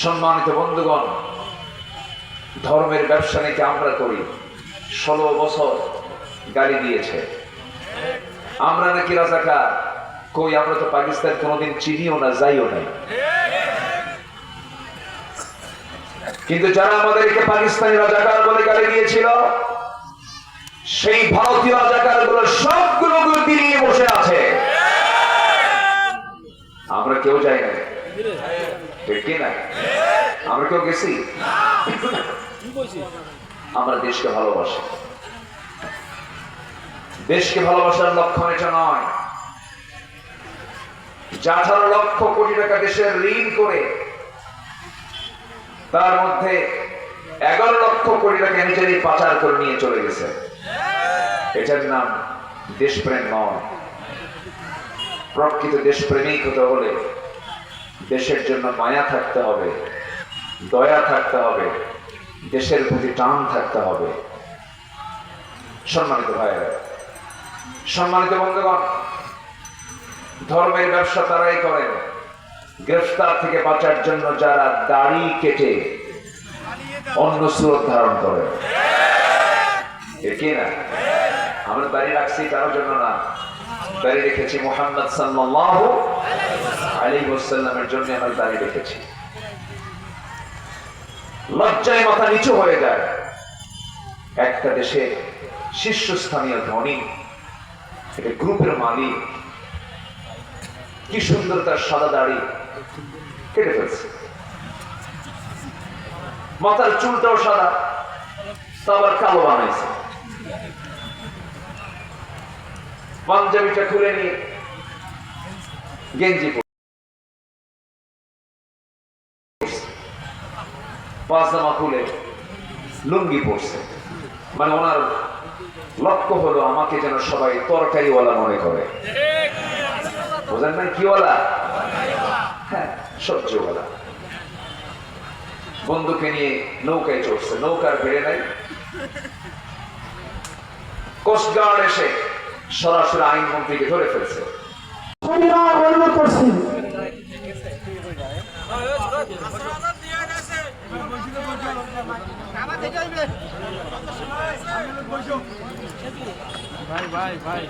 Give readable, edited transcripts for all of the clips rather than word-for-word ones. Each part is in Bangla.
সম্মানিত বন্ধুগণ, ধর্মের ব্যবসা নাকি আমরা করি। 16 বছর গালি দিয়েছে, আমরা নাকি রাজাকার। কই, আমরা তো পাকিস্তান কোনোদিন চিনিও না, যাইও নাই। কিন্তু যারা আমাদেরকে পাকিস্তানি রাজাকার বলে গালি দিয়েছিল, সেই ভারতীয় রাজাকার গুলো সবগুলো গুলি নিয়ে বসে আছে। আমরা কেউ যাই না, ঠিক কিনা? আমরা কেউ গেছি? আমরা দেশকে ভালোবাসি। দেশকে ভালোবাসার লক্ষণ এটা নয় যে 18 লক্ষ কোটি টাকা দেশের ঋণ করে তার মধ্যে 11 লক্ষ কোটি টাকা নিজেরই পাচার করে নিয়ে চলে গেছে। এটার নাম দেশপ্রেম নয়। প্রকৃত দেশপ্রেমিক হতে হলে দেশের জন্য মায়া থাকতে হবে, দয়া থাকতে হবে, দেশের প্রতি টান থাকতে হবে। সম্মানিত ভাইয়েরা, সম্মানিত বন্ধুগণ, ধর্মের ব্যবসা তারাই করেন গ্রেফতার থেকে বাঁচার জন্য যারা দাড়ি কেটে অন্য স্রোত ধারণ করেন। ঠিক না? আমরা দাড়ি রাখছি কারোর জন্য না, দাড়ি রেখেছি মুহাম্মদ সাল্লাল্লাহু আলাইহি ওয়াসাল্লামের জন্য। আমরা দাড়ি রেখেছি। লজ্জায় মাথা নিচু হয়ে যায়। একটা দেশে শীর্ষস্থানীয় ধনী, একটা গ্রুপের মালিক, কি সুন্দর তার সাদা দাড়ি কেটে ফেলছে, মাথার চুলটাও সাদা, তা আবার কালো বানাইছে। পাঞ্জাবিটা খুলে নিয়ে গেঞ্জি পাজামা খুলে লুঙ্গি পরছে। মানে ওনার লক্ষ্য হলো আমাকে যেন সবাই তরকারিওয়ালা মনে করে। বোঝেন না কিওয়ালা? হ্যাঁ, সবজিওয়ালা। বন্ধুকে নিয়ে নৌকায় চড়ছে, নৌকার ভিড়ে নাই। কোস্টগার্ড এসে সরাসরি আইনমন্ত্রীকে ধরে ফেলছে। ভাই ভাই ভাই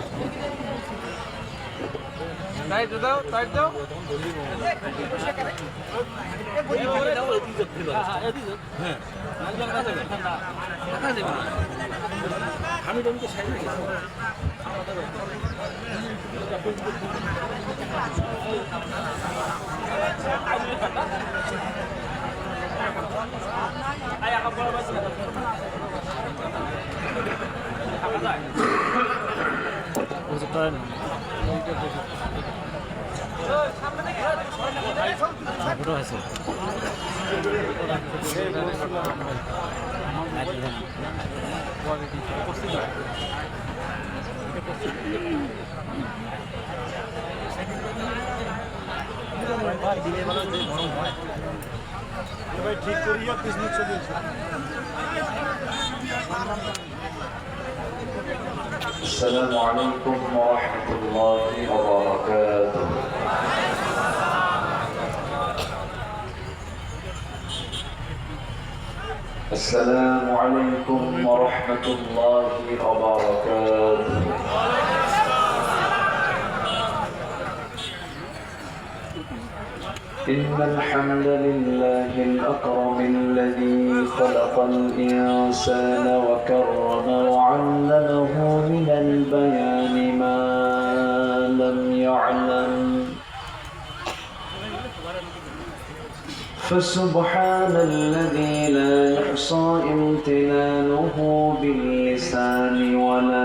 তাই দাও তাই দাও। আমি তোমাকে সাইডে আছে। ঠিক করিয়া বিজনেস চলেছে। السلام عليكم ورحمة الله وبركاته. السلام عليكم ورحمة الله وبركاته. إن الحمد لله الأكرم الذي خلق الإنسان وكرم وعلمه من البيان ما لم يعلم، فسبحان الذي لا يحصى امتنانه باللسان ولا